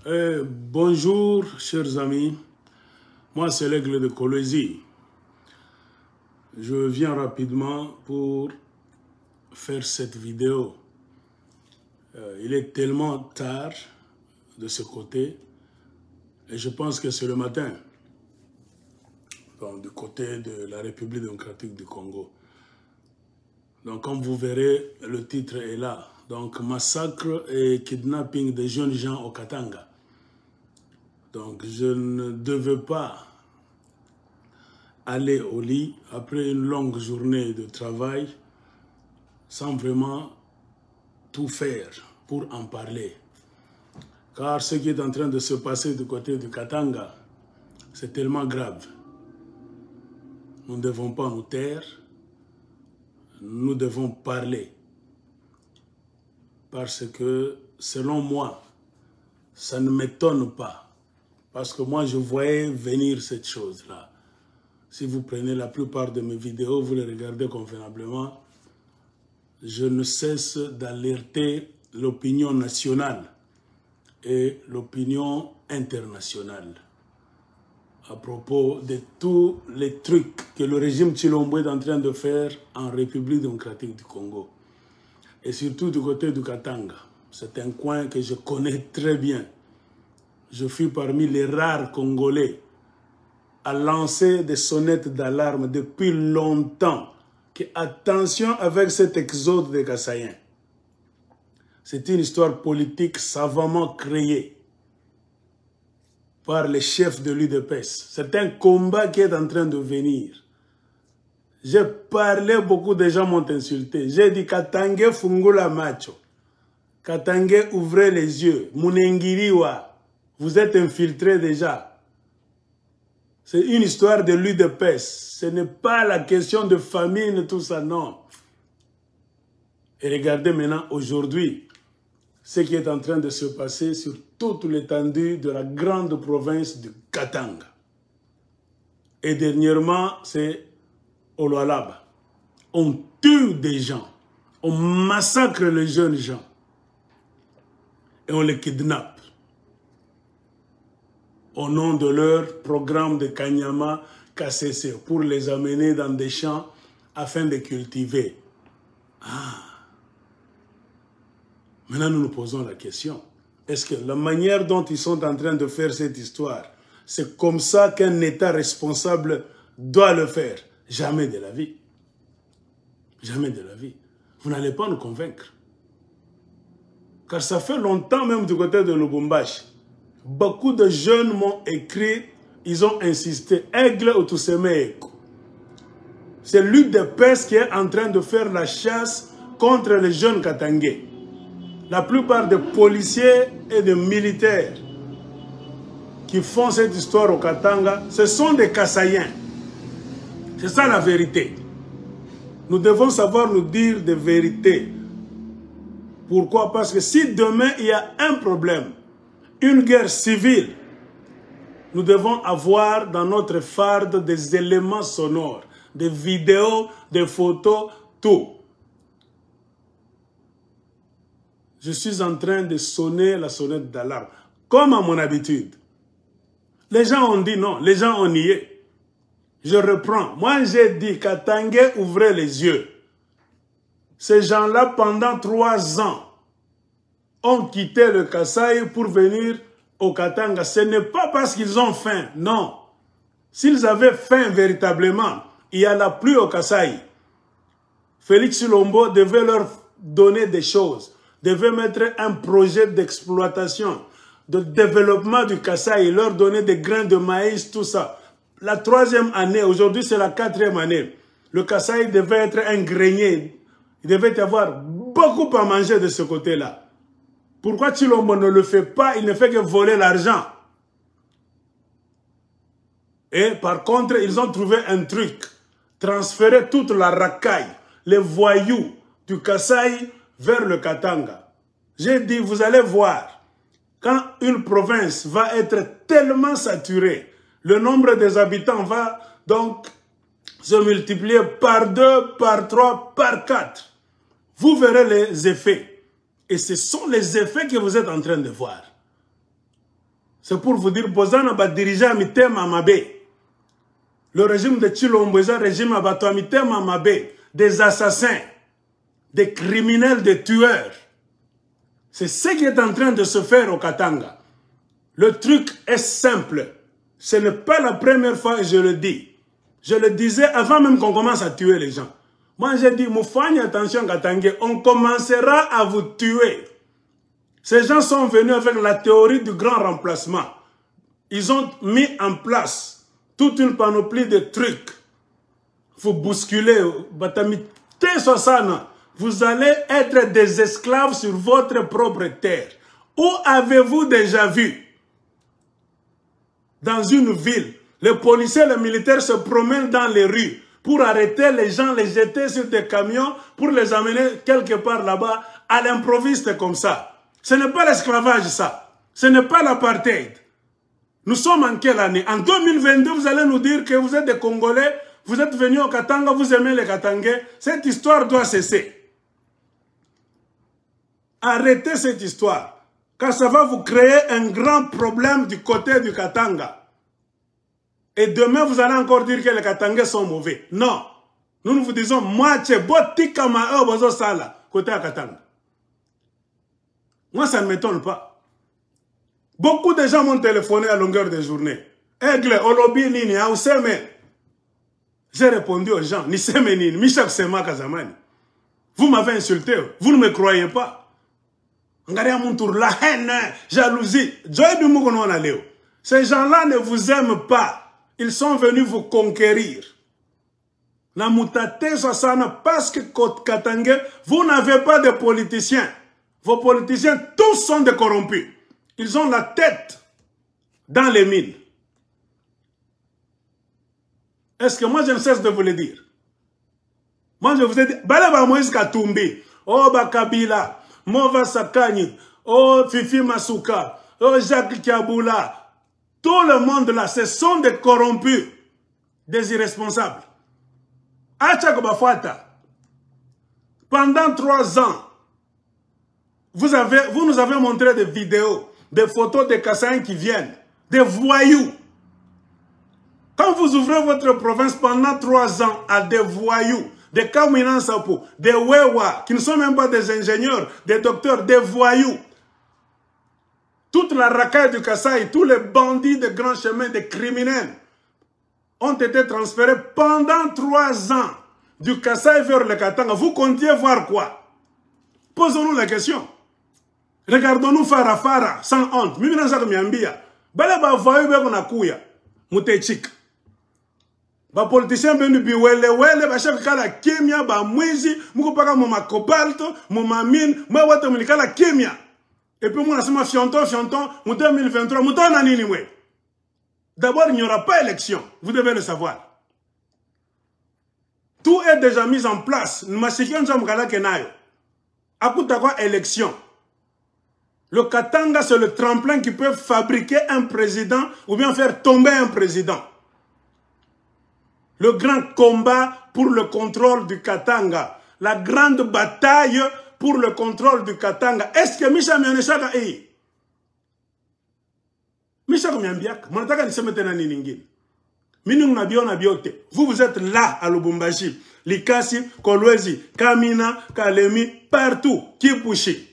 Bonjour, chers amis. Moi, c'est l'Aigle de Kolwezi. Je viens rapidement pour faire cette vidéo. Il est tellement tard de ce côté et je pense que c'est le matin, du côté de la République démocratique du Congo. Donc, comme vous verrez, le titre est là. Donc, massacre et kidnapping des jeunes gens au Katanga. Donc, je ne devais pas aller au lit après une longue journée de travail sans vraiment tout faire pour en parler. Car ce qui est en train de se passer du côté du Katanga, c'est tellement grave. Nous ne devons pas nous taire, nous devons parler. Parce que, selon moi, ça ne m'étonne pas. Parce que moi, je voyais venir cette chose-là. Si vous prenez la plupart de mes vidéos, vous les regardez convenablement, je ne cesse d'alerter l'opinion nationale et l'opinion internationale à propos de tous les trucs que le régime Tshilombo est en train de faire en République démocratique du Congo. Et surtout du côté du Katanga. C'est un coin que je connais très bien. Je fus parmi les rares Congolais à lancer des sonnettes d'alarme depuis longtemps. Que attention avec cet exode des Kassaïens. C'est une histoire politique savamment créée par les chefs de l'UDPS. C'est un combat qui est en train de venir. J'ai parlé, beaucoup de gens m'ont insulté. J'ai dit Katangé Fungula Macho. Katangé, ouvrez les yeux. Munengiriwa. Vous êtes infiltrés déjà. C'est une histoire de l'UDPS. Ce n'est pas la question de famine, tout ça, non. Et regardez maintenant, aujourd'hui, ce qui est en train de se passer sur toute l'étendue de la grande province du Katanga. Et dernièrement, c'est au Lualaba. On tue des gens. On massacre les jeunes gens. Et on les kidnappe. Au nom de leur programme de Kanyama KCC pour les amener dans des champs afin de cultiver. Maintenant, nous nous posons la question. Est-ce que la manière dont ils sont en train de faire cette histoire, c'est comme ça qu'un État responsable doit le faire? Jamais de la vie. Jamais de la vie. Vous n'allez pas nous convaincre. Car ça fait longtemps même du côté de Lubumbashi. Beaucoup de jeunes m'ont écrit, ils ont insisté. Aigle ou Toussemeeko. C'est l'UDPS qui est en train de faire la chasse contre les jeunes Katangais. La plupart des policiers et des militaires qui font cette histoire au Katanga, ce sont des Kassaïens. C'est ça la vérité. Nous devons savoir nous dire des vérités. Pourquoi? Parce que si demain il y a un problème, une guerre civile, nous devons avoir dans notre farde des éléments sonores, des vidéos, des photos, tout. Je suis en train de sonner la sonnette d'alarme, comme à mon habitude. Les gens ont dit non, les gens ont nié. Je reprends. Moi, j'ai dit Katangé, ouvrez les yeux. Ces gens-là, pendant 3 ans, ont quitté le Kasaï pour venir au Katanga. Ce n'est pas parce qu'ils ont faim, non. S'ils avaient faim véritablement, il n'y en a plus au Kasaï. Félix Tshilombo devait leur donner des choses, devait mettre un projet d'exploitation, de développement du Kasaï, leur donner des grains de maïs, tout ça. La 3e année, aujourd'hui c'est la 4e année, le Kasaï devait être un grenier. Il devait y avoir beaucoup à manger de ce côté-là. Pourquoi Tshilombo ne le fait pas? Il ne fait que voler l'argent. Et par contre, ils ont trouvé un truc. Transférer toute la racaille, les voyous du Kasaï vers le Katanga. J'ai dit, vous allez voir, quand une province va être tellement saturée, le nombre des habitants va donc se multiplier par 2, par 3, par 4. Vous verrez les effets. Et ce sont les effets que vous êtes en train de voir. C'est pour vous dire, Bozana va diriger à Mitema Mabé. Le régime de Chilombo est un régime à Mitema Mabé. Des assassins, des criminels, des tueurs. C'est ce qui est en train de se faire au Katanga. Le truc est simple. Ce n'est pas la première fois et je le dis. Je le disais avant même qu'on commence à tuer les gens. Moi j'ai dit, Moufani, attention Katanga, on commencera à vous tuer. Ces gens sont venus avec la théorie du grand remplacement. Ils ont mis en place toute une panoplie de trucs. Vous bousculez, vous allez être des esclaves sur votre propre terre. Où avez-vous déjà vu? Dans une ville, les policiers et les militaires se promènent dans les rues pour arrêter les gens, les jeter sur des camions, pour les amener quelque part là-bas à l'improviste comme ça. Ce n'est pas l'esclavage ça. Ce n'est pas l'apartheid. Nous sommes en quelle année? En 2022, vous allez nous dire que vous êtes des Congolais, vous êtes venus au Katanga, vous aimez les Katangais. Cette histoire doit cesser. Arrêtez cette histoire. Car ça va vous créer un grand problème du côté du Katanga. Et demain, vous allez encore dire que les Katangais sont mauvais. Non. Nous vous disons, moitié, botika ma bozo sala, côté Katanga. Moi, ça ne m'étonne pas. Beaucoup de gens m'ont téléphoné à longueur de journée. Aigle, Olobi, Nini, Aouseme. J'ai répondu aux gens, Niseme Nini, Michak Sema Kazamani. Vous m'avez insulté, vous ne me croyez pas. Regardez à mon tour, la haine, jalousie. Ces gens-là ne vous aiment pas. Ils sont venus vous conquérir. Parce que Katanga, vous n'avez pas de politiciens. Vos politiciens, tous sont des corrompus. Ils ont la tête dans les mines. Est-ce que moi je ne cesse de vous le dire? Moi je vous ai dit, Balaba Moïse Katumbi, oh Bakabila, Mova Sakani, oh Fifi Masuka, oh Jacques Kiaboula, tout le monde là, ce sont des corrompus, des irresponsables. Pendant 3 ans, vous nous avez montré des vidéos, des photos des Kassaïens qui viennent, des voyous. Quand vous ouvrez votre province pendant 3 ans à des voyous, des Kamina Sapo, des Wewa, qui ne sont même pas des ingénieurs, des docteurs, des voyous, toute la racaille du Kasaï, tous les bandits de grands chemins, des criminels, ont été transférés pendant 3 ans du Kasaï vers le Katanga. Vous comptiez voir quoi? Posons-nous la question. Regardons-nous Farafara, sans honte. Mimina Zak Miambia. Bala ba voyou be kona kuya. Mutechik. Ba politicien benu biwele wele ba chef kala kimia ba mwizi muko paka moma cobalto moma mine mwa wata mulikala kimia et puis moi nasema fionton mu 2023 mu tona nini mwe. D'abord il n'y aura pas élection, vous devez le savoir. Tout est déjà mis en place. Masikian jamkala kenayo. Akuta kwa élection. Le Katanga c'est le tremplin qui peut fabriquer un président ou bien faire tomber un président. Le grand combat pour le contrôle du Katanga. La grande bataille pour le contrôle du Katanga. Est-ce que Misha Mianeshaka est? Misha Miambiak, Montaka ni semetena ni ningine. Minung nabio nabiote. Vous êtes là à Lubumbashi. Likasi, Kolwezi, Kamina, Kalemi, partout. Kipushi.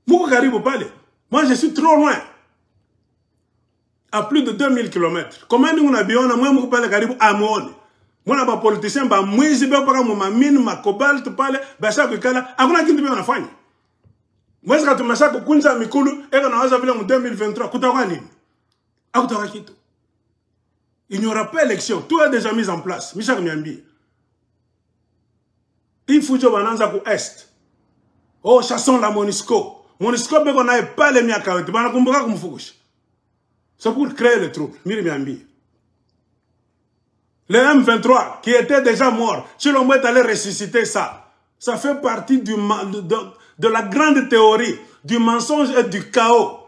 Moukou Karibu Pale. Moi je suis trop loin. À plus de 2000 km. Comment nous nabio na moi Moukou Pale Karibu Amone. Moi, je suis politicien, je suis un mine, ma cobalt, pale, basa kukala, akuna kintu bia nafanya. Moi, je suis un kunza mikulu, et on a en 2023, kutawa nini? Akutawa kitu. Il n'y aura pas d'élection, tout est déjà mis en place. Michel Miambi. Il faut que je ku est. Oh, chassons la Monisco. Monisco, on n'a pas les miakawet, on a kumbuka kumfukush. C'est pour créer le trouble, Miri Miambi. Le M23, qui était déjà mort, Chilombo est allé ressusciter ça. Ça fait partie de la grande théorie du mensonge et du chaos.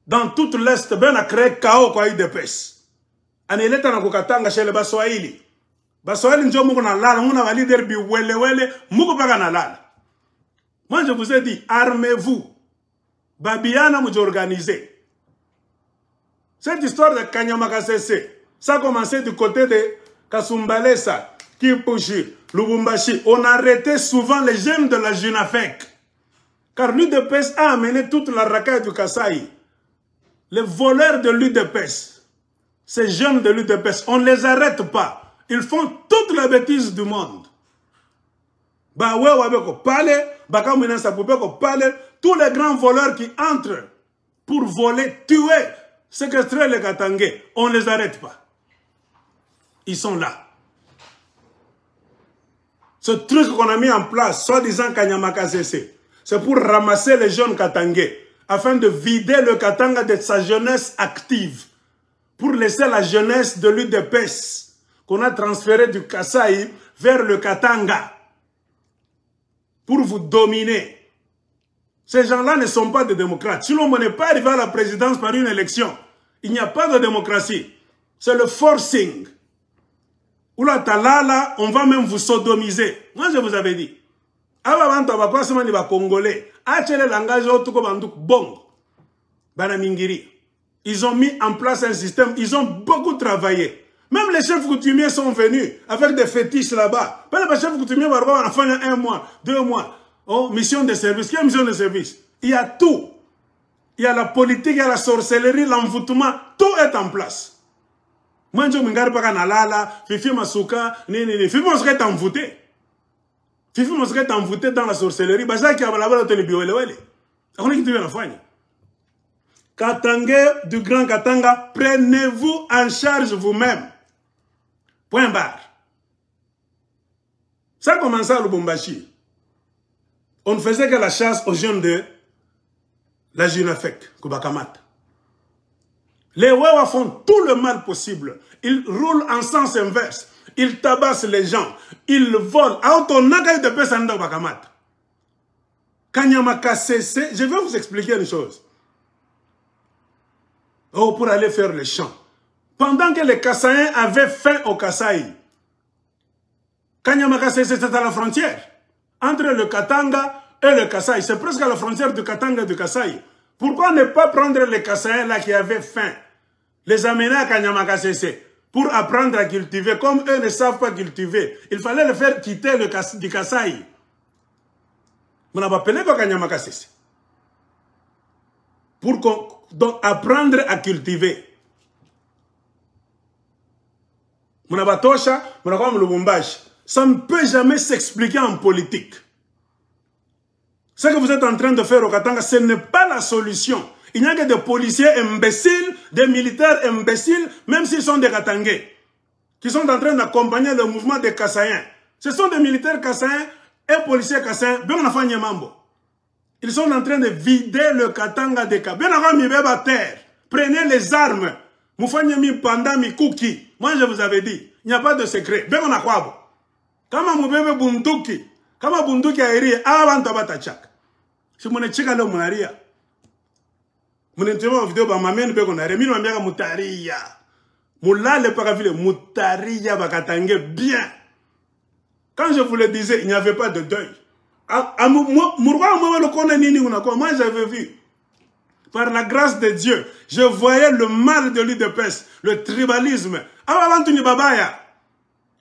Dans toute l'Est, Ben a créé chaos kwa IDPS. Aneleta na kukatanga chez les Baswahili. Baswahili njo muko na lala, muna wa leader bi wele, muko paka na lala. Moi je vous ai dit, armez-vous. Babiana mou organisé. Cette histoire de Kanyama-Kasese, ça a commencé du côté de Kasumbalesa, Kipushi, Lubumbashi. On arrêtait souvent les jeunes de la JUNAFEC. Car l'UDPS a amené toute la racaille du Kasaï. Les voleurs de l'UDPS, ces jeunes de l'UDPS, on ne les arrête pas. Ils font toutes les bêtises du monde. Tous les grands voleurs qui entrent pour voler, tuer, séquestrer les Katangais, on ne les arrête pas. Ils sont là. Ce truc qu'on a mis en place, soi-disant Kanyama-Kasese, c'est pour ramasser les jeunes Katangais, afin de vider le Katanga de sa jeunesse active, pour laisser la jeunesse de l'UDPS, qu'on a transféré du Kasaï vers le Katanga, pour vous dominer. Ces gens-là ne sont pas des démocrates. Si l'on n'est pas arrivé à la présidence par une élection, il n'y a pas de démocratie. C'est le forcing. Oula talala, on va même vous sodomiser. Moi, je vous avais dit. Congolais. Ils ont mis en place un système. Ils ont beaucoup travaillé. Même les chefs coutumiers sont venus avec des fétiches là-bas. Les chefs coutumiers, on a fait 1 mois, 2 mois. Oh, mission de service. Quelle mission de service? Il y a tout. Il y a la politique, il y a la sorcellerie, l'envoûtement. Tout est en place. Moi, je ne regarde pas Kanalala, Fifi Masuka, Fifi Masuka est envoûté. Fifi Masuka est envoûté dans la sorcellerie. Baza qui a la balle de l'Ibiolewele. On est qui la foigne. Katangais du Grand Katanga, prenez-vous en charge vous-même. Point barre. Ça a commencé à Lubumbashi. On ne faisait que la chasse aux jeunes de la JUNAFEC, Kubakamata. Les Wawa font tout le mal possible. Ils roulent en sens inverse. Ils tabassent les gens. Ils volent. Kanyama-Kasese, je vais vous expliquer une chose. Oh, pour aller faire les champs. Pendant que les Kassaïens avaient faim au Kasaï, Kanyama-Kasese, c'était à la frontière. Entre le Katanga et le Kasaï. C'est presque à la frontière du Katanga et du Kasaï. Pourquoi ne pas prendre les Kassaïens là qui avaient faim, les amener à Kanyama-Kasese pour apprendre à cultiver, comme eux ne savent pas cultiver. Il fallait les faire quitter du Kasaï. On n'a pas appelé Kanyama-Kasese. Pour donc apprendre à cultiver. Mon abatosha, mon abatosha, Lubumbashi. Ça ne peut jamais s'expliquer en politique. Ce que vous êtes en train de faire au Katanga, ce n'est pas la solution. Il n'y a que des policiers imbéciles, des militaires imbéciles, même s'ils sont des Katangais, qui sont en train d'accompagner le mouvement des Kassaïens. Ce sont des militaires Kassaïens et policiers Kassaïens. Ils sont en train de vider le Katanga des Kassaïens. Prenez les armes. Moi, je vous avais dit, il n'y a pas de secret. Kama mubebe bunduki, kama bunduki airi, abantu abatachaka. Si mune chika leo munaria. Mune ntema video ba mameni beko naria, minu ambiaka mutaria. Mulale paka vile mutaria bakatange bien. Quand je vous le disais, il n'y avait pas de deuil. Moi j'avais vu. Par la grâce de Dieu, je voyais le mal de l'UDPS, le tribalisme. Avant babaya.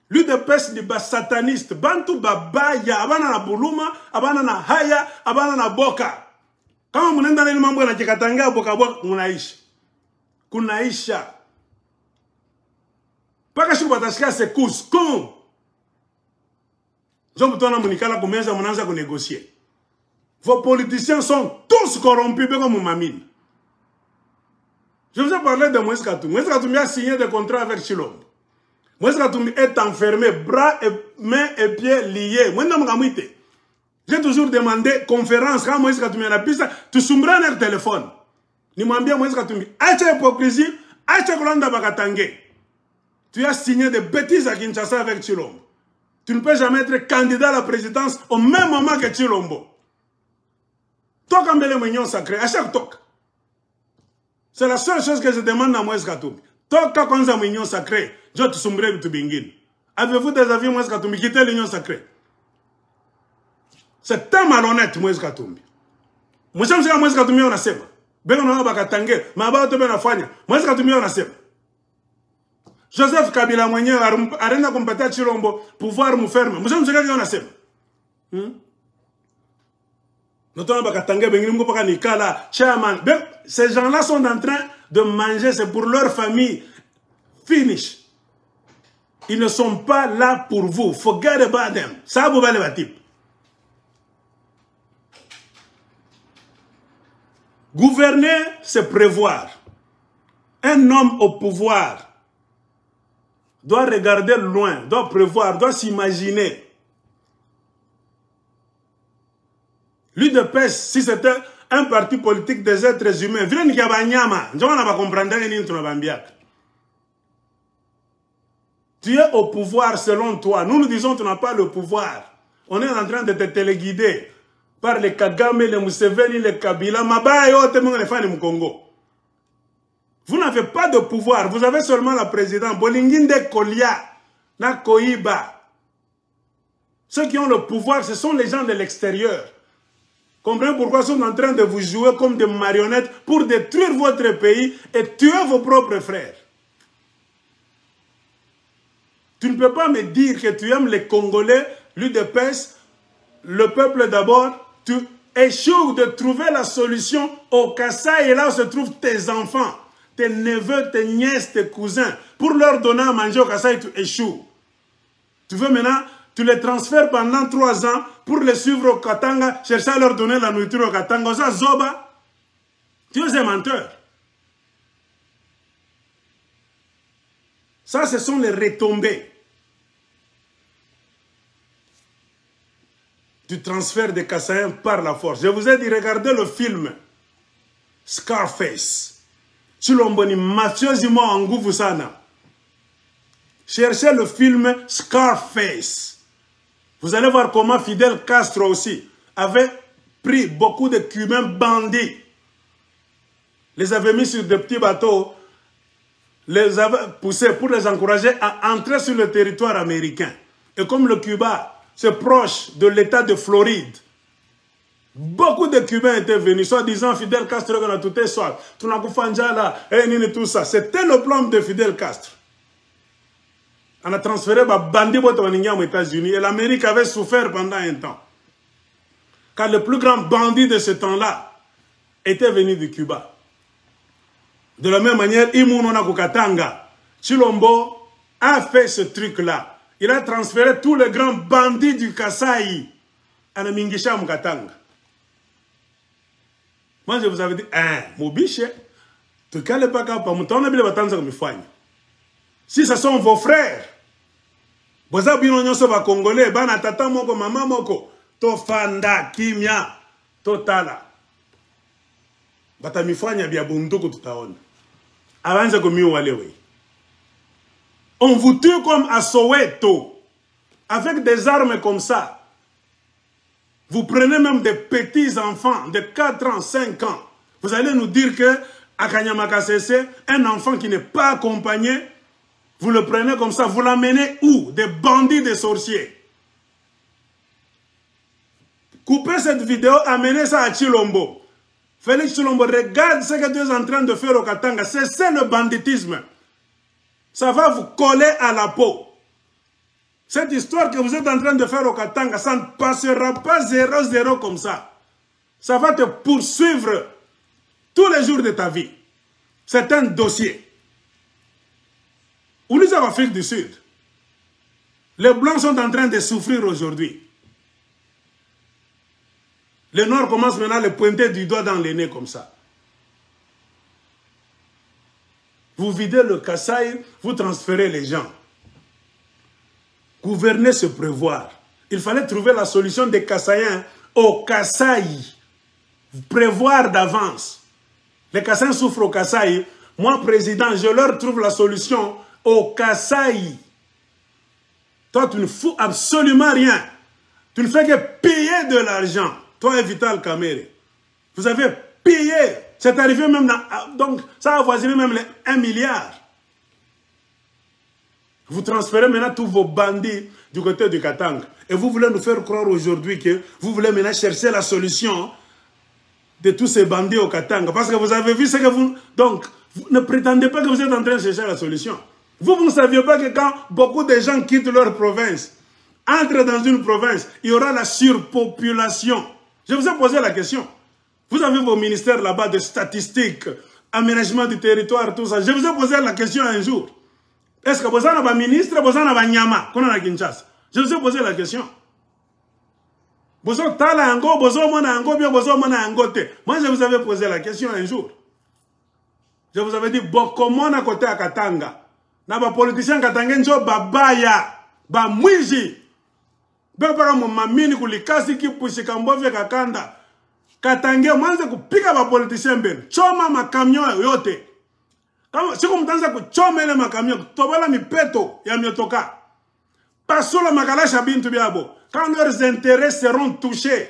L'UDPS n'est pas sataniste. Bantu babaya, abana na buluma, abana na haya, abana na boka. Kama munenda na mambo na Katanga boka boka munaishi. Kunaisha. Paka shuku batashika se kuskon. Jombo tona munikala kumeza munanza kunégocier. Vos politiciens sont tous corrompus comme mon mamine. Je vous ai parlé de Moïse Katumbi. Moïse Katumbi a signé des contrats avec Chilombo. Moïse Katumbi est enfermé, bras et mains et pieds liés. J'ai toujours demandé conférence quand Moïse Katumbi a pris ça. Tu soumras un téléphone. Ni m'ambia Moïse Katumbi. Aïcha hypocrisie, aïcha kolanda bakatangue. Tu as signé des bêtises à Kinshasa avec Chilombo. Tu ne peux jamais être candidat à la présidence au même moment que Chilombo. Toka mbele mwenyon sacré, à chaque toc. C'est la seule chose que je demande à Moïse Katumbi. Toka kwanza mwenyon sacré, je te soumbre tu bingin. Avez-vous des avis Moïse Katumbi? Quittez l'union sacrée. C'est un malhonnête Moïse Katumbi. Moïse Katumbi on a sema. Benga bakatange, maba to bena fanya. Moi c'est quand tu m'y en sema. Joseph Kabila mwenye arena kompata Chilombo pouvoir mu ferme. Moi je me sais sema. Notamment bakatange bengi mko paka nikala chairman. Ces gens-là sont en train de manger, c'est pour leur famille. Finish. Ils ne sont pas là pour vous. Forget about them. Ça vous va les type. Gouverner, c'est prévoir. Un homme au pouvoir doit regarder loin, doit prévoir, doit s'imaginer. L'UDPS, si c'était un parti politique des êtres humains, tu es au pouvoir selon toi. Nous nous disons que tu n'as pas le pouvoir. On est en train de te téléguider par les Kagame, les Museveni, les Kabila, les Congo. Vous n'avez pas de pouvoir. Vous avez seulement la présidente. Bolinginde Kolia, na Koiba. Ceux qui ont le pouvoir, ce sont les gens de l'extérieur. Comprenez pourquoi ils sont en train de vous jouer comme des marionnettes pour détruire votre pays et tuer vos propres frères. Tu ne peux pas me dire que tu aimes les Congolais, l'UDPS, le peuple d'abord. Tu échoues de trouver la solution au Kasaï et là où se trouvent tes enfants, tes neveux, tes nièces, tes cousins. Pour leur donner à manger au Kasaï, tu échoues. Tu veux maintenant, tu les transfères pendant 3 ans pour les suivre au Katanga, chercher à leur donner la nourriture au Katanga. Ça, Zoba, tu es un menteur. Ça, ce sont les retombées du transfert des Kassaïens par la force. Je vous ai dit, regardez le film Scarface. Chilomboni mafiosimo anguvu sana. Cherchez le film Scarface. Vous allez voir comment Fidel Castro aussi avait pris beaucoup de Cubains bandits, les avait mis sur des petits bateaux, les avait poussés pour les encourager à entrer sur le territoire américain. Et comme le Cuba, c'est proche de l'état de Floride, beaucoup de Cubains étaient venus, soi-disant Fidel Castro, qu'on a tout est soit, tout ça. C'était le plan de Fidel Castro. On a transféré les bandits aux États-Unis et l'Amérique avait souffert pendant un temps. Car le plus grand bandit de ce temps-là était venu du Cuba. De la même manière, Imunona Kukatanga, Chilombo a fait ce truc-là. Il a transféré tous les grands bandits du Kasaï à la Mingisha Mukatanga. Moi, je vous avais dit, mon biche, tu ne pas capable, si ce sont vos frères, vous avez un Congolais, bana tata moko, maman moko, to fanda, kimia, totala. Batamifanya bia bunduku tutaona. Avanza komi walewe. On vous tue comme à Soweto, avec des armes comme ça. Vous prenez même des petits enfants de 4 ans, 5 ans. Vous allez nous dire que à Kanyamakasese, un enfant qui n'est pas accompagné, vous le prenez comme ça, vous l'amenez où? Des bandits, des sorciers. Coupez cette vidéo, amenez ça à Chilombo. Félix Chilombo, regarde ce que tu es en train de faire au Katanga. C'est le banditisme. Ça va vous coller à la peau. Cette histoire que vous êtes en train de faire au Katanga, ça ne passera pas 0-0 comme ça. Ça va te poursuivre tous les jours de ta vie. C'est un dossier. Où nous sommes en Afrique du Sud, les Blancs sont en train de souffrir aujourd'hui. Les Noirs commencent maintenant à les pointer du doigt dans les nez comme ça. Vous videz le Kasaï, vous transférez les gens. Gouverner, se prévoir. Il fallait trouver la solution des Kassaïens au Kasaï. Prévoir d'avance. Les Kassaïens souffrent au Kasaï. Moi, président, je leur trouve la solution au Kasaï. Toi, tu ne fous absolument rien. Tu ne fais que payer de l'argent. Toi et Vital Kamerhe. Vous avez payé. C'est arrivé même dans... Donc, ça a avoisiné même les 1 milliard. Vous transférez maintenant tous vos bandits du côté du Katanga. Et vous voulez nous faire croire aujourd'hui que vous voulez maintenant chercher la solution de tous ces bandits au Katanga. Parce que vous avez vu ce que vous... Donc, vous ne prétendez pas que vous êtes en train de chercher la solution. Vous ne saviez pas que quand beaucoup de gens quittent leur province, entrent dans une province, il y aura la surpopulation. Je vous ai posé la question. Vous avez vos ministères là-bas de statistiques, aménagement du territoire, tout ça. Je vous ai posé la question un jour. Est-ce que vous avez un ministre, vous avez un Nyama, qu'on a à Kinshasa? Je vous ai posé la question. Moi, je vous avais posé la question un jour. Je vous avais dit, comment on a côté à Katanga? Na ba politicien Katanga njo babaya, ba mwiji. Bepaka mo mamini kulikasi ki pushika mbove kakanda. Katanga mwanze kupika ba politicien ben. Choma makamyon yote. Kama siku mtanza kuchoma ile makamyon, kutobola mipeto ya miotoka. Pasula makalasha bintu biabo. Quand leurs intérêts seront touchés.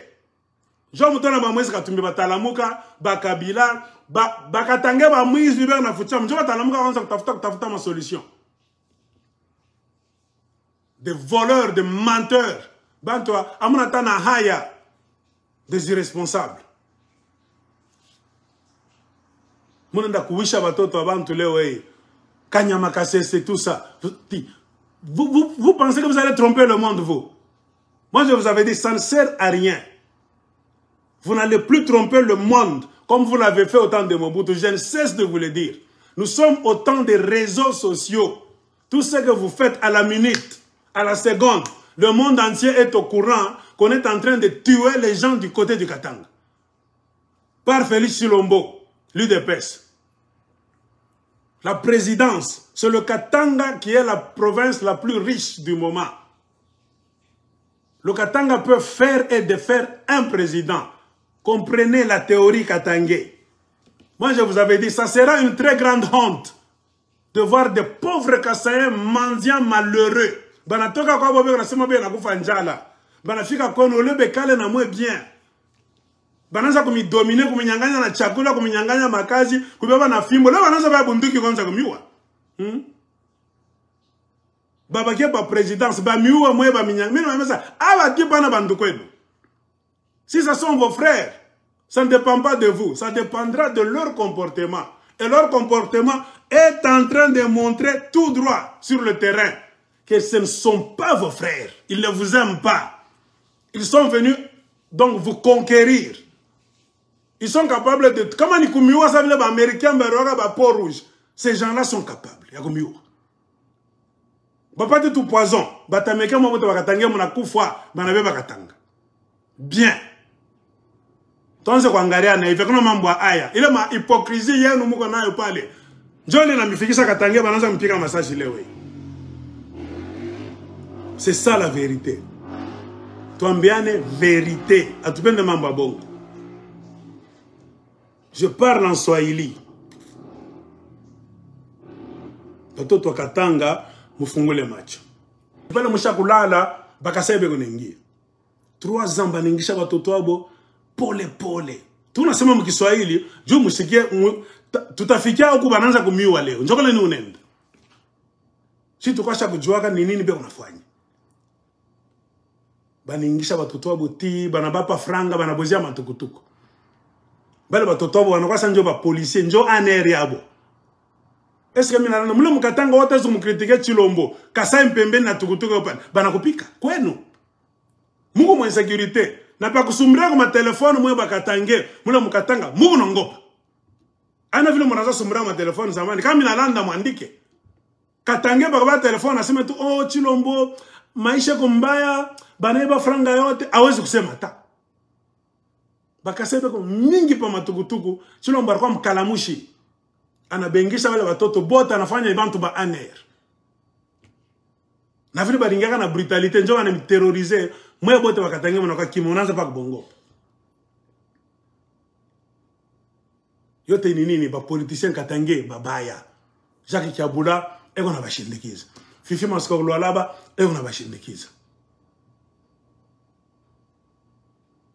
Jo mutona ba mwezi katumbi batalamuka, bakabila, bakatange ba mwizi bena fucha. Mjo batalamuka wanza kutafuta ma solution. Des voleurs, des menteurs. Bantoa, amunata na haya. Des irresponsables. Munanda kuwisha batoto abantu leo hii. Kanyama kasese tout ça. Vous pensez que vous allez tromper le monde, vous? Moi, je vous avais dit, ça ne sert à rien. Vous n'allez plus tromper le monde comme vous l'avez fait au temps de Mobutu. Je ne cesse de vous le dire. Nous sommes au temps des réseaux sociaux. Tout ce que vous faites à la minute, à la seconde, le monde entier est au courant qu'on est en train de tuer les gens du côté du Katanga. Par Félix Chilombo, l'UDPS. La présidence, c'est le Katanga qui est la province la plus riche du moment. Le Katanga peut faire et défaire un président. Comprenez la théorie katangais. Moi, je vous avais dit, ça sera une très grande honte de voir des pauvres Kassaïens mendiants malheureux. Banatoka kwa bobe nasema be na kufa njala. Banafika kono lebe kale na mwe bien. Banaanza kumidomine, kuminyanganya na chakula, kuminyanganya makazi, kubeba na fimbo. Leo banaanza ba bunduki kwanza kumiwa. Baba kia pa présidence, ba miwa mwe ba minyanga. Mimi namesa, awa tipa na bandu kwenu. Si ce sont vos frères, ça ne dépend pas de vous, ça dépendra de leur comportement. Et leur comportement est en train de montrer tout droit sur le terrain que ce ne sont pas vos frères. Ils ne vous aiment pas. Ils sont venus donc vous conquérir. Ils sont capables de... Comment ils kumiwa ça veut les Américains, ba peau rouge. Ces gens-là sont capables. Ya kumiwa. Pas de tout poison. Batameka mo moto bakatanga mona kufa, banabe bakatanga. Bien. Tonze kuangalia na ifekona mambo haya. Ile ma hypocrisie yenu mko nayo pale. Njoni na mifikisha Katanga banaanza mpika masaji leo hii. C'est ça la vérité. Tuambiane vérité. Atupende mambo bongo. Je parle en Swahili. Batoto Katanga mufungule macho. Pale mushakulala bakasebe kunengia. 3 ans baningisha watoto wabo pole pole. Tunasema mkiswahili, juu musikie tutafikia huko bananza kumiwa leo. Njokole ni unenda. Si tukasha kujuaka ni nini be unafanya. Baningisha watoto wabo ti, banabapa franga, banabozia matukutuku. Bale watoto wabo wanakwasa njo ba policier, njo aneri yabo. Est-ce que mina mule mukatanga wote zo mukritike Chilombo, Kasai mpembeni na tukutuku opana, banakupika kwenu. Mungu mwa insécurité. Na pa kusumbulia kwa telefone mwe bakatange, mule mukatanga, Mungu nongopa. Ana vile mnaza sumbulia kwa telefone zamani, kama minalanda mwandike. Katange baka telefone aseme tu, oh Chilombo, maisha kumbaya, banaiba franga yote, hawezi kusema ta. Bakasebe kwa mingi pa matukutuku, Chilombo alikuwa mkalamushi. Anabengisha wale watoto bote anafanya ibantu ba aner. Na vile baringaka na brutalité njo wanamterroriser, mwe bote wakatange mnakuwa kimonanza pa kubongo. Yote ni nini ba politicien katange babaya. Jacques Kiabula eko na bashindikiza. Fifi Masiko Lwalaba eko na bashindikiza.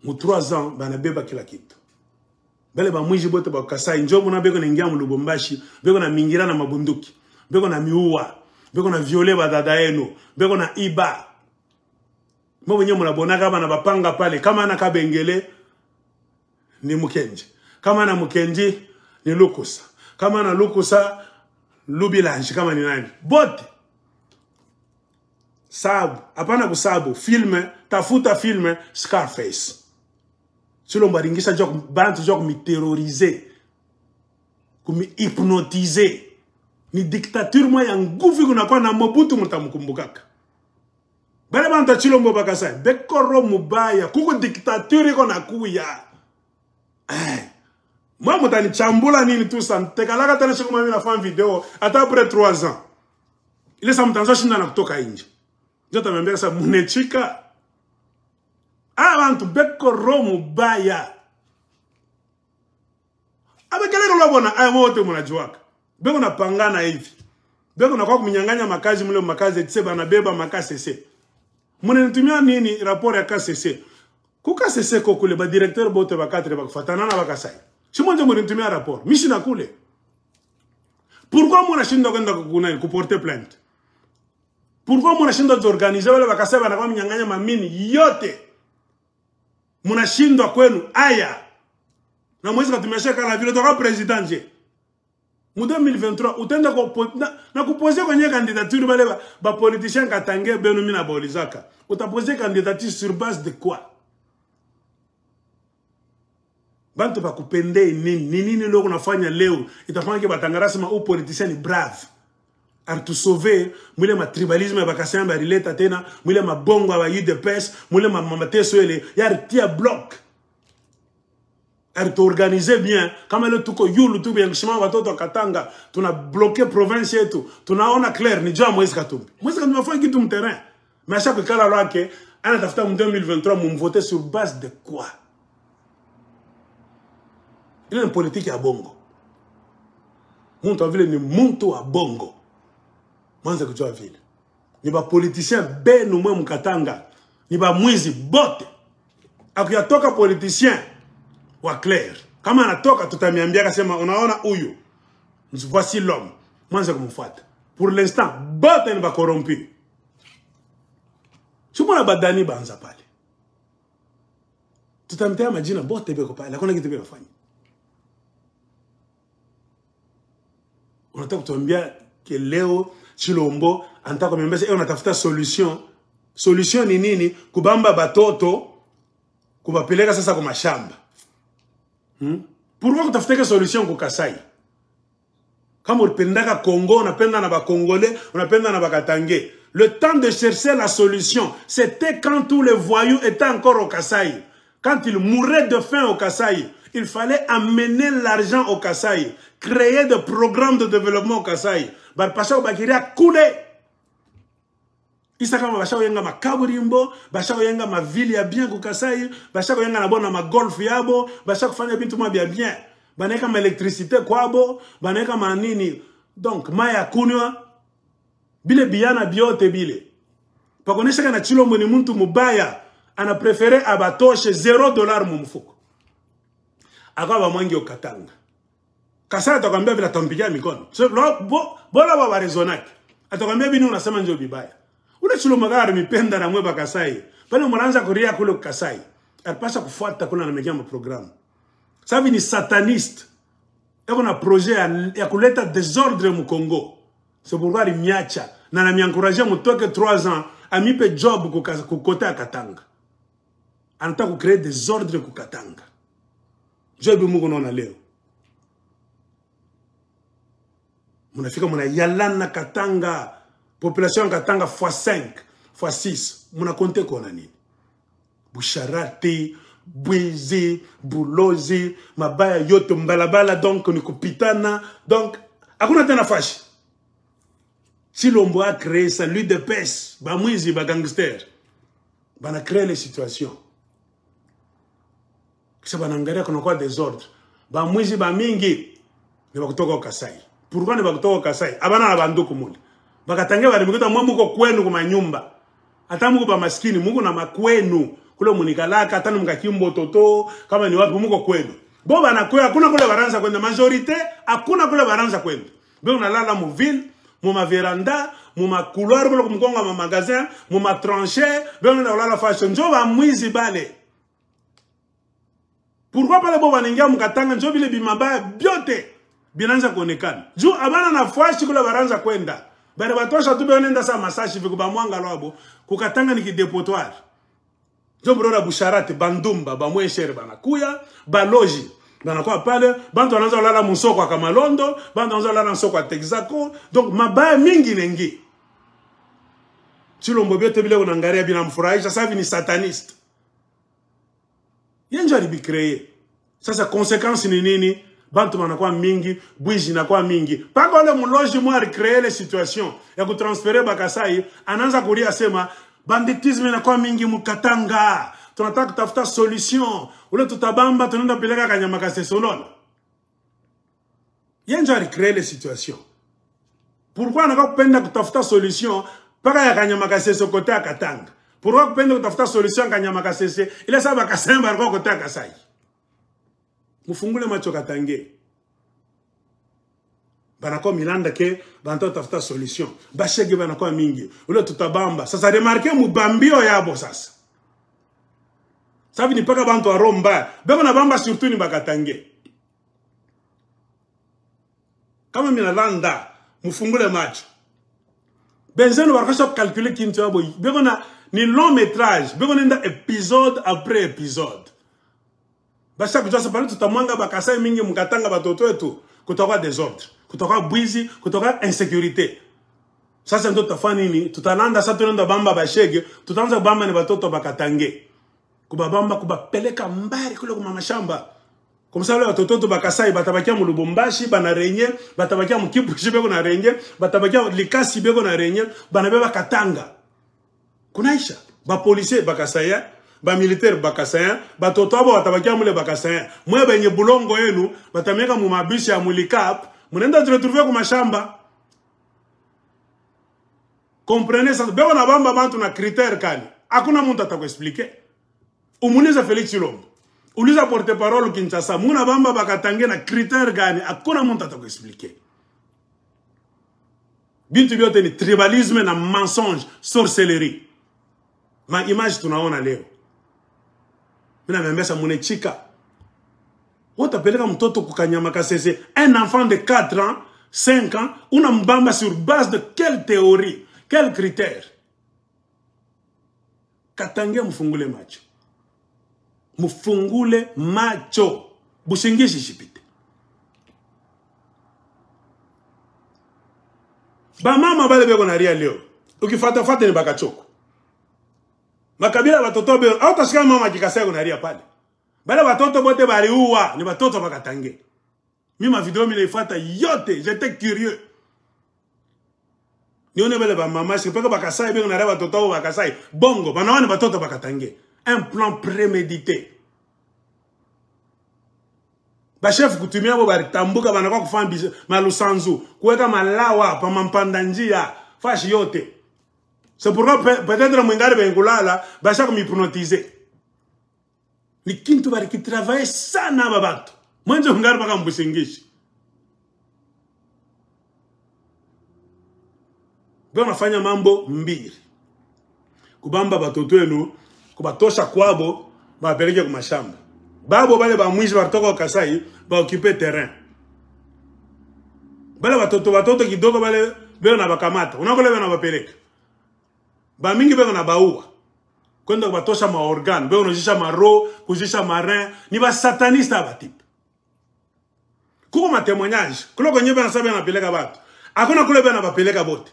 Mu 3 ans banabeba kila kitu. Bale ba mwiji bote ba Kasai njo muna beko nengia mu Lubumbashi, beko na mingira na mabunduki, beko na miua, beko na violer ba dada yenu, beko na iba. Mbo wenye muna bonaka bana bapanga pale kama na kabengele. ni Mukenji. Kama na Mukenji ni Lukusa. Kama na Lukusa Lubilanji kama ni nani. Bote. Sabu, hapana kusabu filme, tafuta filme Scarface. Silo mbaringisa joko bantu joko mi terroriser. Kumi hypnotiser. Ni dictature mwa ya nguvu kuna kwa na Mobutu mutamukumbukaka. Bale banta chilombo bakasai. Bekoro mubaya. Kuku dictature iko na kuya. Moi mutani chambula nini tout ça. Tekalaka tena siku mami na fan video. Ata après 3 ans. Ile sa mtanzo shinda na kutoka inje. Jota membeka sa munechika. Abantu bekoro mubaya. Abekeleko lobona ay wote munajuaka. Beko na pangana hivi. Beko na kwa kuminyanganya makazi mule makazi tse bana beba makasese. Mune nitumia nini rapport ya KCC. Ku KCC ko kule ba directeur bote ba 4 ba kufatana na bakasai. Simonje mune nitumia rapport. Mishi na kule. Pourquoi muna shinda kwenda kukuna ku porter plainte? Pourquoi muna shinda organiser wale bakasai bana kwa minyanganya mamini yote? Muna shinda kwenu aya. Na mwezi katumesha kala vile toka president je. Mu 2023 utenda na kuposer kwenye candidature bale ba politicien katange benu mina bolizaka. Utaposer candidature sur base de quoi? Bantu ba kupende nini loko nafanya leo itafanya ke batangarasi ma au politicien ni brave. Artu sauver mwile ma tribalisme ya bakasamba rileta tena mwile ma bongo wa UDPS mwile ma mateso ele ya tia bloc. Elle t'organisait bien. Comme elle tout yulu tout bien chima watoto Katanga, tuna bloqué province yetu. Tuna ona clair ni jua mwezi katumbi. Mwezi katumbi afanya kitu mterrain. Mais à chaque cas là que ana tafuta en 2023 mon voter sur base de quoi? Il est une politique à bongo. Muntu vile ni muntu à bongo. Mwanza kujua vile. Ni ba politicien benu mwe mkatanga. Ni ba mwizi bote. Akuyatoka politicien wa clair. Kama anatoka tutamiambia kasema unaona huyu. Voici l'homme. Mwanza kumfuata. Pour l'instant, bote ni ba corrompu. Chumona badani banza pale. Tutamtea majina bote beko pale. Hakuna kitu beko fanya. Unataka kutuambia ke leo Chilombo anataka kumbeza unatafuta solution. Solution ni nini? Kubamba batoto kubapeleka sasa kwa mashamba. Pourquoi kutafuta solution kwa Kasai? Kama unapenda Congo, unapenda na ba Congolais, unapenda na ba Katange. Le temps de chercher la solution, c'était quand tous les voyous étaient encore au Kasai. Quand ils mouraient de faim au Kasai, il fallait amener l'argent au Kasai, créer des programmes de développement au Kasai. Barpasha bakiria couler. Isaka bashaka yenga makaburimbo, bashaka yenga ma ville ya bien ku Kasai, bashaka yenga na bona ma golf yabo, bashaka fanya bintu mwa bien. Baneka ma électricité kwabo, baneka ma nini. Donc maya kunywa bile biana biote bile. Pakonesha kana Chilombo ni muntu mubaya, ana préféré abatoshe $0 mu mfuko. Akaba mwangi okatanga. Kasai atakwambia bila tampigia mikono. So bola wa rezonaki. Atakwambia bini unasema ndio bibaya. Ule Chilombo gari mipenda na mweba Kasai. Pale mwananza kuria kule Kasai. Alipasha kufuata kule na mekia programu. Sabi ni sataniste. Eko na projet ya kuleta désordre mu Congo. C'est pourquoi il miacha. Na na miencourager mutoke 3 ans amipe job ku kote ya Katanga. Anataka créer désordre ku Katanga. Job mungu naona leo. Munafika muna yalana Katanga. Population Katanga x5, x6. Muna konte kona nini? Busharati, Bwizi, Bulozi, mabaya yoto mbalabala donc ni kupitana. Donc, hakuna tena fashi. Chilombo a créé ça, lui de pes, ba mwizi, ba gangster. Bana créé les situations. Kisa banangaria kuna kwa désordre. Ba mwizi ba mingi, ni bakutoka Kasai. Pourquoi ni bakutoka Kasai? Abana na banduku muli. Bakatange bali mkuta mwamuko kwenu kuma nyumba. Ata muko pa maskini, muko na makwenu. Kule munikalaka, ata mkakimbo toto, kama ni wapi muko kwenu. Boba na kwe, hakuna kule baranza kwenda. Majorite, hakuna kule baranza kwenda. Be unalala mu ville, mu ma veranda, mu ma couloir, kule kumkonga ma magasin, mu ma tranchée, be unalala fashion. Njo ba mwizi bale. Pourquoi pas les bons baninga mukatanga njo bile bimabaya biote binanza kuonekana. Juu abana na fwashi kule baranza kwenda. Bale batosha tu beonenda sa masashi viku ba mwanga loabo kukatanga ni kidepotoir. Njo brora busharate bandumba ba mweshere banakuya baloji banakuwa pale bantu wanaanza kulala musoko kama Londo, bantu wanaanza kulala musoko wa Texaco. Donc mabaya mingi nengi. Chilombo biote bile unangaria binamfurahisha sasa ni sataniste. Yenjo alibikreye. Sasa conséquence ni nini? Bantu manakuwa mingi, bwizi nakuwa mingi. Paka wale muloji mwa recréer les situations ya kutransfere Bakasai, ananza kuria sema banditisme inakuwa mingi mukatanga. Tunataka kutafuta solution. Ule tutabamba tunaenda peleka Kanyamakase Sololo. Yenjo recréer les situations. Pourquoi anaka kupenda kutafuta solution paka ya Kanyamakase Sokote Katanga? Pourquoi kupenda kutafuta solution Kanyamakase ile saba Kasemba alikuwa kote Kasai? Mufungule macho Katange. Banako milanda ke banto tafuta solution. Bashege banako mingi. Ule tutabamba. Sasa remarquez mubambio yabo sasa. Sabi ni paka bantu aromba. Beko na bamba surtout ni Bakatange. Kama minalanda mufungule macho. Benzeno bakasha calculer kintu yabo. Beko na ni long métrage. Beko nenda épisode après épisode. Basa kujua sapali tutamwanga Bakasai mingi mukatanga batoto wetu kutoka désordre, kutoka bwizi, kutoka insécurité. Sasa ndo tutafanya nini? Tutalanda sasa tunaenda bamba bashege, tutaanza bamba ni batoto Bakatange. Kubabamba kubapeleka mbali kule kwa mashamba. Comme ça, watoto Bakasai batabakia mu Lubumbashi bana renye, batabakia mu Kibushi beko na renye, batabakia Likasi beko na renye, banabeba Katanga. Kunaisha ba policier Bakasai, ba militaire Bakasai, batoto abo batabakia mule Bakasai. Mwe benye bulongo yenu batameka mu mabishi ya Mulikap, munenda retrouver ku mashamba. Comprenez ça? Beko na bamba bantu na critère kani. Hakuna mtu atakuexpliquer. Umuliza Félix Tshilombo. Uliza porte-parole Kinshasa. Muna bamba Bakatange na critère gani. Hakuna mtu atakuexpliquer. Bintu biote ni tribalisme na mensonge, sorcellerie. Ma image tunaona leo. Mina membesa munechika. Utapeleka mtoto kukanyamakasese. Un enfant de 4 ans, 5 ans, una mbamba sur base de quelle théorie, quel critère? Katange mfungule macho. Mufungule macho. Bushingishi shipite. Ba mama bale beko na ria leo. Ukifata fata ni Bakachoko. Makabila watoto beo. Au tashika mama kikasaya kuna ria pale. Bale watoto bote bali uwa. Ni watoto Bakatange. Mima video mile ifata yote. J'étais curieux. Nione bale ba mama. Sipeka Bakasai beko na ria watoto Bakasai. Bongo. Banawane watoto Bakatange. Un plan prémédité. Ba chef kutumia bo bari tambuka banakwa kufanya malusanzu kuweka malawa pa mampanda njia fashi yote. C'est pourquoi peut-être mwingare bengulala basha kumhypnotiser. Ni kintu bari ki travailler sana babatu. Mwenje ngare baka mbusingishi. Bwana fanya mambo mbili. Kubamba batoto wenu kubatosha kwabo bapeleke kwa mashamba. Babo bale ba mwizi bartoka Kasai ba occuper terrain. Bale batoto kidogo bale beo na bakamata. Unakole beo na bapeleka. Ba mingi beo na baua. Kwenda kubatosha ma organ, beo unajisha maro, kujisha marin, ni ba satanista ba type. Kuko ma témoignage, kulo kwenye beo na sabe na peleka batu. Hakuna kule beo na bapeleka bote.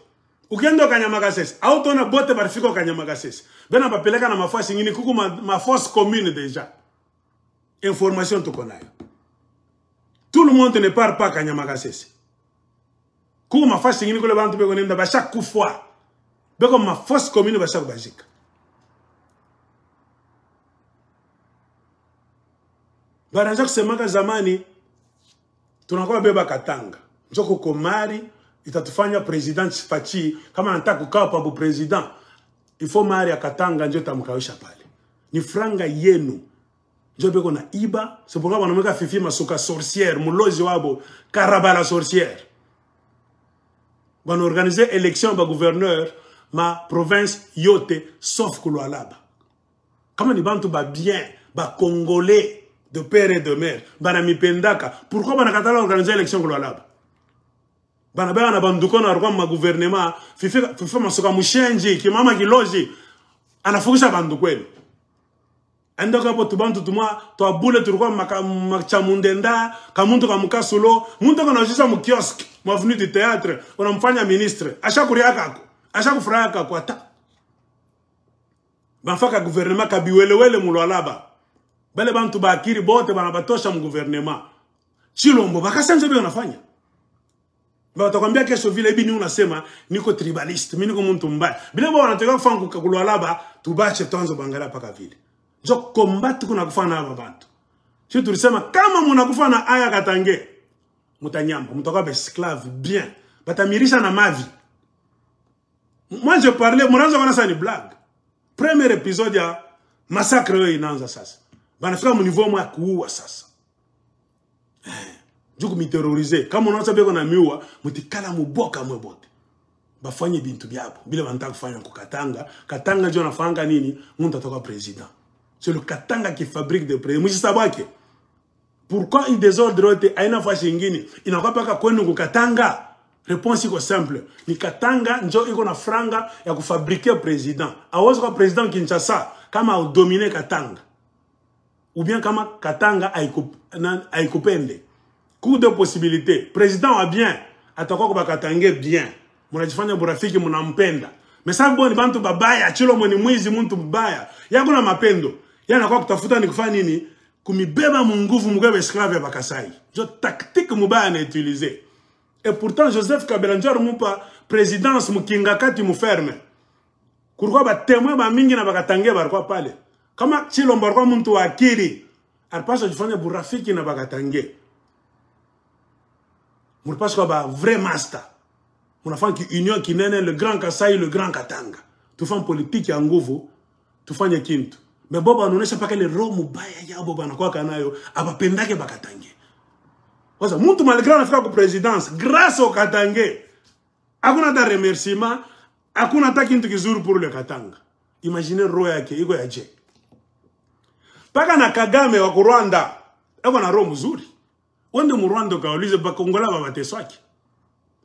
Ukienda Kanyamakasese, au tona bote barifiko Kanyamakasese. Beo na bapeleka na mafasi ngini kuko ma force commune déjà. Information tu connais. Tout le monde ne part pas Kanyamakasese. Kuko ma fasi ngini kule bantu beko nenda ba chaque fois. Beko ma force commune ba chaque bajika. Baranja kusemaka zamani tunakuwa beba Katanga. Njoko komari itatufanya president Fachi kama anataka kukaa pa bu president. Il faut mari ya Katanga njo tamkawisha pale. Ni franga yenu. Njobeko na iba, c'est pourquoi on a fifi masuka sorcière, mulozi wabo, karabala sorcière. On a organisé élection ba gouverneur, ma province yote, sauf Kouloualaba. Comment ni bantu ba bien, ba congolais, de père et de mère. Bana mipendaka. Pourquoi bana katala organiser l'élection kwa laba? Bana bana na banduko na rwa ma gouvernement fifa masoka mushenji ki mama kiloji anafukisha bandukweli. Enda kapo tubantu tuma to abule turukwa machamundenda kamuntu kamukasulo muntu kana ujisha mu kiosk mu avenue du théâtre unamfanya ministre ashakuriaka ako ashakufuraka kwa ta banfaka gouvernement kabiwelewele mulwalaba bale bantu bakiri bote bana batosha mu gouvernement Chilombo bakasanze byo nafanya batakwambia kesho vile bini unasema niko tribaliste mimi niko muntu mbaya bila bwana wanataka kufanya kulwalaba tubache tanzo bangala paka vile jo combat kuna kufana aba bantu sio tulisema kama mnakufa na aya Katange mutanyamba mtakuwa esclave bien batamirisha na mavi. Moi je parlais mnaanza kuona sasa ni blague. Premier épisode ya massacre yo inaanza sasa banafika mu niveau mwa kuua sasa juku miterroriser kama unaanza beko na miwa mutikala muboka mwebote bafanye bintu byabo bila banataka kufanya kwa Katanga ndio nafanga nini muntu atakuwa president. C'est le Katanga qui fabrique des présidents. Mouji sabake. Pourquoi il désordre aina fois shingini? Il n'a pas kwenu ku Katanga. Réponse iko simple. Ni Katanga njo iko na franga ya kufabriquer président. Awozo kwa président Kinshasa kama au dominer Katanga. Ou bien kama Katanga aikupende. Coup de possibilité. Président wa bien. Atakuwa kwa Katanga bien. Munajifanya burafiki munampenda. Mais ça bon bantu babaya Chilombo ni mwizi muntu mbaya. Yako na mapendo. Yana kwa kutafuta ni kufanya nini? Kumibeba munguvu mugebe esclave ya Bakasai. Jo tactique mubaya na utiliser. Et pourtant Joseph Kabila njoro mupa présidence mukinga kati muferme. Kurukwa ba témoin ba mingi na Bakatange barukwa pale. Kama Chilombo barukwa muntu wa akili. Alipaswa jifanya burafiki na Bakatange. Mulipaswa ba vrai master. Munafanya ki union kinene le grand Kasai le grand Katanga. Tufanye politique ya nguvu. Tufanye kintu. Mais boba anaonesha paka ile roho mbaya ya boba anakuwa kanayo abapendake Bakatange. Waza muntu malgré anafika ku présidence grâce au Katange. Hakuna ta remerciement, hakuna ta kintu kizuri pour le Katanga. Imaginez roho yake iko ya je. Paka na Kagame wa Rwanda, eko na roho mzuri. Wende mu Rwanda kaulize bakongola babateswaki.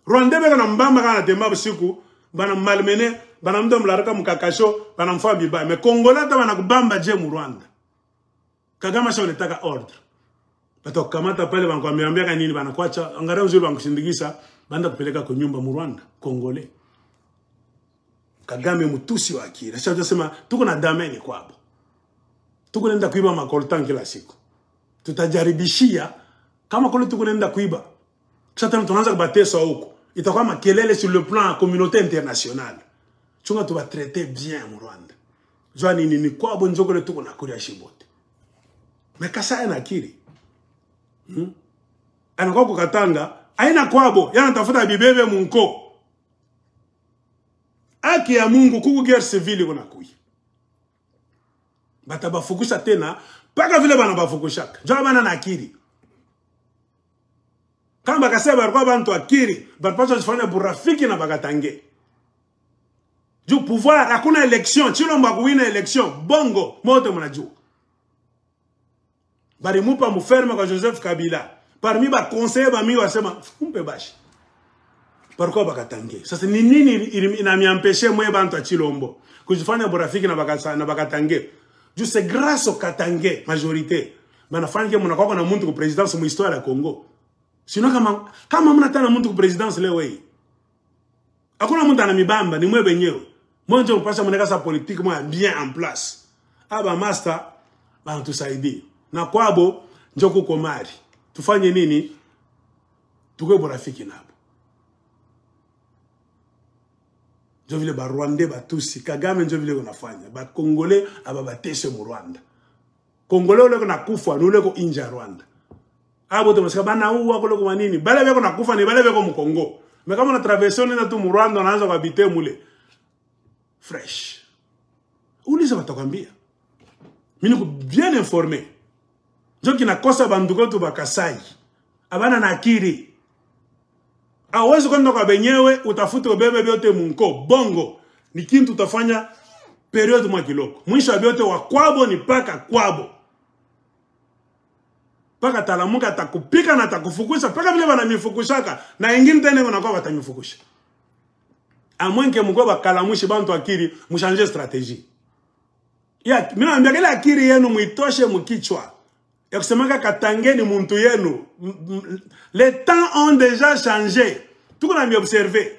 Rwanda beka na mbamba kana temba busiku bana malmene bana mdo mlaraka mukakasho bana mfa biba me Kongola ta bana kubamba je mu Rwanda. Kagame sha unataka ordre. Bato kamata pale bankwambia kanini bana kwacha angara uzuri bankushindikisa banda kupeleka kwa nyumba mu Rwanda Kongole. Kagame mutusi wa akili. Sasa tunasema tuko na dameni kwabo. Tuko nenda kuiba makoltan kila siku. Tutajaribishia kama kule tuko nenda kuiba. Sasa tunaanza kubatesa huko. Itakuwa makelele sur le plan communauté internationale. Chunga tu va traiter bien mu Rwanda. Jua nini kwa bonjoko le tuko na kuria shibote. Mais kasa ina akili. Anakuwa ku Katanga, aina kwabo, yana tafuta bibebe munko. Haki ya Mungu kuku guerre civile kuna kuyi. Batabafukusha tena, paka vile bana bafukushaka. Jua bana na akili. Kama bakasema barikuwa bantu akiri, baripaswa jifanya burafiki na Bakatange. Ju pouvoir, hakuna election, Chilombo kuwina election, bongo, mote mnajua. Barimupa muferme kwa Joseph Kabila. Parmi ba conseiller ba mi wasema, umpe bashi. Barikuwa Bakatange. Sasa ni nini inamiampeshe mwe bantu Chilombo kujifanya burafiki na Bakatange? Ju c'est grâce au Katange, majorité. Banafanya ke munakuwa na muntu ku présidence mu histoire ya Congo. Sinon kama mnatana muntu ku présidence leo hii. Hakuna muntu ana mibamba ni mwe benyewe. Mwanzo mpasha mneka sa politique mwa bien en place. Aba master ba tusaidie. Na kwabo njoko komari. Tufanye nini? Tukwe borafiki nabo. Njo vile ba Rwanda ba tusi Kagame njo vile unafanya. Ba Congolais aba bateshe mu Rwanda. Congolais ule kuna kufa ni ule ko inja Rwanda. Abo to bana uwa kule kwa nini? Bale beko nakufa ni bale beko mu Congo. Mais kama na traverser na tu mu Rwanda anaanza kubite mule. Fresh. Uliza batakwambia. Mimi niko bien informé. Njo kinakosa banduko tu Bakasai. Abana na akiri. Awezi kwenda kwa benyewe utafute ubebe byote munko bongo. Ni kintu utafanya periode mwa kiloko. Mwisho byote wa kwabo ni paka kwabo. Paka talamuka atakupika na atakufukusha. Paka vile banamifukushaka. Na ingine tena wanakuwa watamifukusha. A moins que mko bakalamushi bantu akiri mchanger stratégie. Ya mimi naambia kile akiri yenu muitoshe mkichwa. Ya kusemaka katangeni muntu yenu. Les temps ont déjà changé. Tuko na mi observer.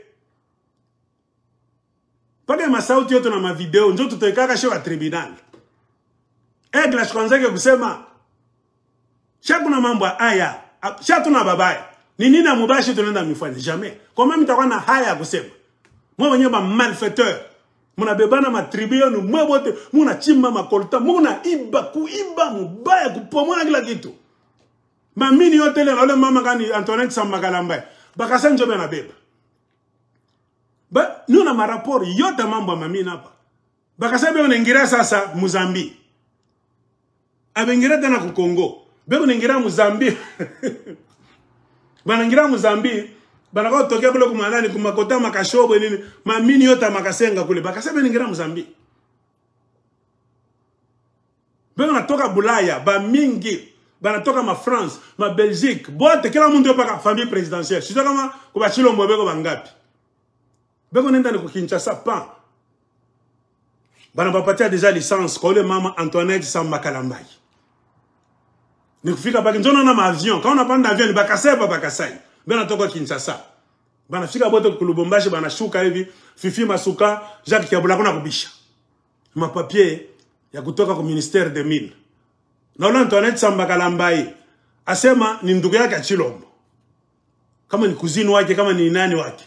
Paka masauti yote na mavideo njo tutoikaka shewa tribunal. Egla shikwanzake kusema shakuna mambo haya, shatuna babaya. Ni nini mubashi tunaenda mifanye? Jamais. Comment mtakuwa na haya kusema? Mwa wenyewe ba malfaiteur. Muna bebana matribu yenu, mwa bote, muna chimba makolta, muna iba, kuiba, mubaya, kupomona kila kitu. Mamini yote le, ole mama kani Antoinette Sambakalambaye. Bakasa njobe na beba. Ba, nuna maraporo, yote mambo mamini hapa. Bakasa bebe unengira sasa Mozambique. Abengira tena ku Congo. Bebe unengira Mozambique. Banangira Mozambique. Banako tokea kule kumanani kumakota makashobo nini mamini yote makasenga kule bakasebe ningira Mozambique. Bego natoka Bulaya ba mingi banatoka ma France ma Belgique bote kila mundu yopaka famille présidentielle sio kama kuba Chilombo bego bangapi bego nenda ni ku Kinshasa pa bana bapatia déjà licence kwa ule mama Antoinette Sambakalambaye ni kufika baki njono na ma avion quand on a pas d'avion ni bakaseba bakasai bana toka Kinshasa. Bana fika bote ku Lubumbashi bana shuka hivi Fifi Masuka Jacques Kiabula kuna kubisha. Ma papier ya kutoka ku ministère des mines. Na ule Antoinette Sambakalambaye asema ni ndugu yake Chilombo. Kama ni kuzini wake kama ni nani wake.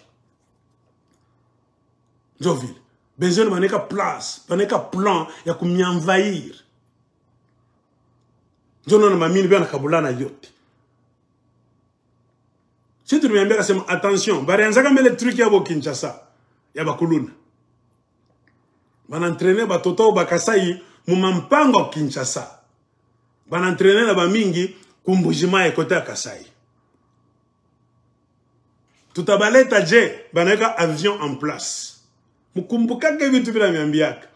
Jovile. Benzoni baneka place, baneka plan ya kumyanvair. Jono na mamini bana kabulana yote. Si tu me dis attention, barianza kama le truc ya bo Kinshasa, ya bakuluna. Bana entraîner ba toto ba Kasai mu mampango Kinshasa. Bana entraîner na ba mingi kumbujima ya kota Kasai. Tutabaleta je banaka avion en place. Mukumbuka ke vitu bila miambiaka.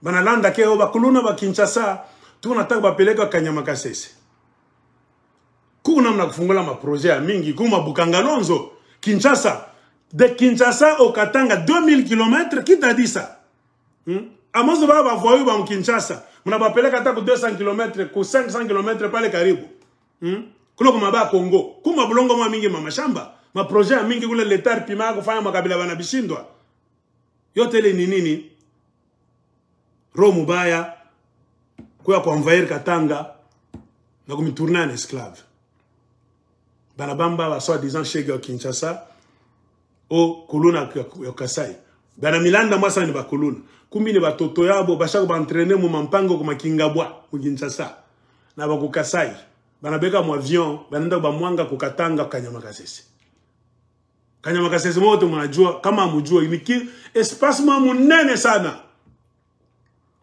Bana landa ke o bakuluna ba Kinshasa, tunataka bapeleka Kanyamakasese. Kuna mna kufungula maprojet ya mingi kuma Bukangalonzo Kinshasa de Kinshasa au Katanga 2000 km qui t'a dit ça amozo baba voyou ba Kinshasa mna bapeleka hata ku 200 km ku 500 km pale karibu kulo kuma ba Kongo kuma bulongo mwa mingi mama shamba maprojet ya mingi kule letar pima kufanya makabila bana bishindwa yote ile ni nini Romu baya kwa envahir Katanga na kumitourner en esclave. Banabamba wa soi-disant Shega Kinshasa o Kuluna Kasai. Bana Milanda mwasa ni ba Kuluna. Kumbi ni batoto yabo bashaka ba entraîner mu mampango kuma Kingabwa mu Kinshasa. Na ba ku Kasai. Bana beka mu avion, banenda ba mwanga ku Katanga Kanyamakasese. Kanyamakasese moto mnajua kama mjua ni espace munene sana.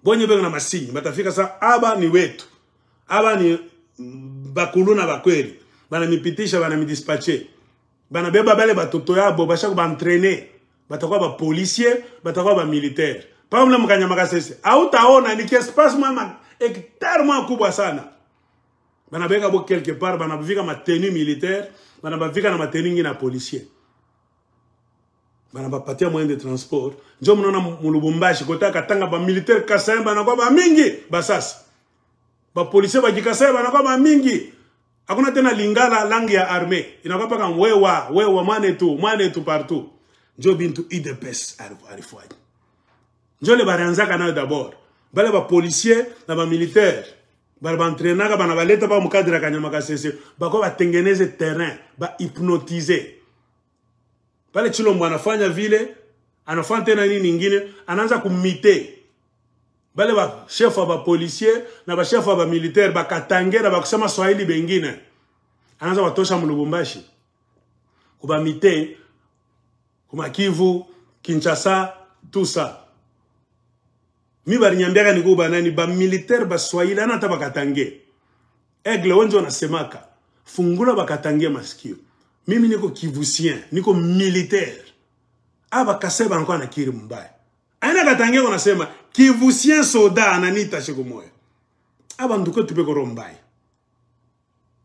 Bonye beka na masinyi, batafika sa aba ni wetu. Aba ni bakuluna bakweli. Bana mipitisha bana midispatcher bana beba bale batoto yabo bashaka ba entraîner batakuwa ba policier batakuwa ba militaire pa mna Kanyamakasese hautaona ni espace mama hectare mwa kubwa sana bana beka bo quelque part bana bavika ma tenue militaire bana bavika na ma tenue ngina policier bana bapatia moyen de transport njo mnaona mu Lubumbashi kota Katanga ba militaire Kasai bana kwa ba mingi basasa ba policier ba Kasai bana kwa ba mingi. Hakuna tena lingala langi ya armée. Inakuwa paka wewa mane tu partout. Njo bintu IDPS arifwaji. Njo le baranzaka nayo d'abord. Bale ba policier na ba militaire. Bale ba entraînaka bana baleta pa mukadira Kanyamakasese. Bako ba tengeneze terrain, ba hypnotiser. Bale Chilombo anafanya vile, anafanya tena nini nyingine, anaanza kumite. Bale ba chef wa ba policier na ba chef wa ba militaire ba katangera ba kusema Swahili bengine anaanza watosha mu Lubumbashi kuba mite kuma Kivu Kinshasa tout ça mi bari nyambiaka ni kuba nani ba militaire ba Swahili anata ba katange Aigle onjo nasemaka fungula ba katange masikio mimi niko Kivusien niko militaire aba kaseba nko na kiri mbaya aina katange kona sema Kivusien soda ananita shiko moyo. Aba nduko tupeko rombai.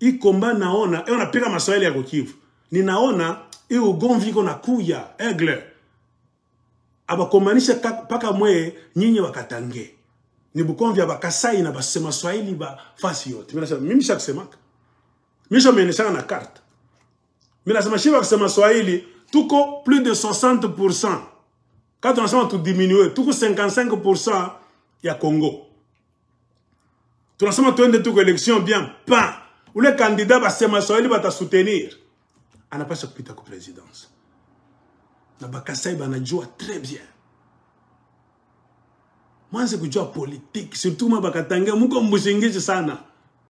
hii komba naona napika maswali ya Kivu. Ninaona hii ugomvi iko nakuya Aigle. Abakomanisha paka mwe nyinyi wakatange. Ni bukomvi abakasai na basema Swahili ba fasi yote. Mimi nasema mimi shakusemaka. Mimi shomenesha na carte. Mimi nasema shiba kusema Swahili tuko plus de 60%. Quand on a tout diminué, tuko 55% ya Congo. Tunasema tuende tuko élection bien pas. Ule candidat basema Swahili bata soutenir. Anapaswa kupita kwa présidence. Na bakasai banajua très bien. Mwanze kujua politique, surtout mwa bakatange muko mbushingishi sana.